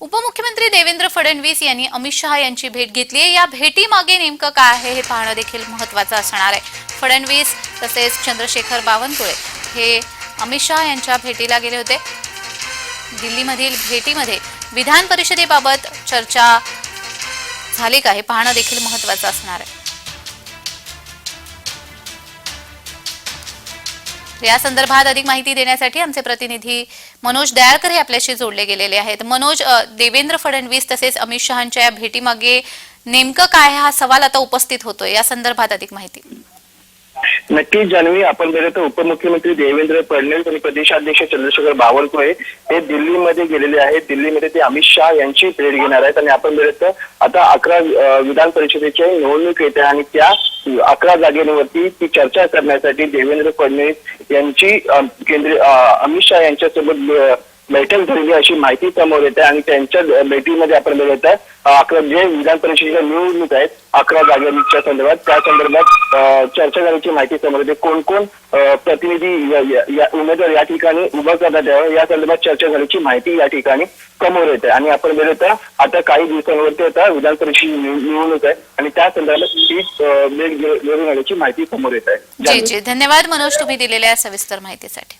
उपमुख्यमंत्री देवेंद्र फडणवीस यांनी अमित शहा यांची भेट घेतली आहे। या भेटीमागे नेमकं काय आहे हे पाहणं देखील महत्त्वाचं असणार आहे। फडणवीस तसेच चंद्रशेखर बावनकुळे हे अमित शहा यांच्या भेटीला गेले होते। दिल्लीमधील भेटीमध्ये विधान परिषदेबाबत चर्चा झाली का हे पाहणं देखील महत्त्वाचं असणार आहे। या संदर्भात अधिक माहिती देण्यासाठी आमचे प्रतिनिधी मनोज दयाळकर हे आपल्याशी जोडले गेलेले आहेत। मनोज, देवेंद्र फडणवीस तसेच अमित शहांच्या या भेटीमागे नेमकं काय हा सवाल आता उपस्थित होतोय, या संदर्भात अधिक माहिती। नक्कीच जान्हवी, आपण बघितलं तर उपमुख्यमंत्री देवेंद्र फडणवीस आणि प्रदेशाध्यक्ष चंद्रशेखर बावनकुळे हे दिल्लीमध्ये गेलेले आहेत। दिल्लीमध्ये ते अमित शहा यांची भेट घेणार आहेत आणि आपण बघितलं आता 11 विधान परिषदेची निवडणूक येते आणि त्या 11 जागेवरती ती चर्चा करण्यासाठी देवेंद्र फडणवीस यांची अमित शहा यांच्यासोबत बैठक झालेली अशी माहिती समोर येते आणि त्यांच्या भेटीमध्ये आपण बघितलं 11 जे विधान परिषदेच्या निवडणूक आहेत 11 जागांच्या संदर्भात त्या संदर्भात चर्चा झाल्याची माहिती समोर येते। कोण कोण प्रतिनिधी उमेदवार या ठिकाणी उभं करण्यात यावं या संदर्भात चर्चा झाल्याची माहिती या ठिकाणी समोर येते आणि आपण बघितलं आता काही दिवसांवरती आता विधान परिषद निवडणूक आहे आणि त्या संदर्भात ही भेट घेऊन आल्याची माहिती समोर येत आहे। जी जी, धन्यवाद मनोज, तुम्ही दिलेल्या सविस्तर माहितीसाठी।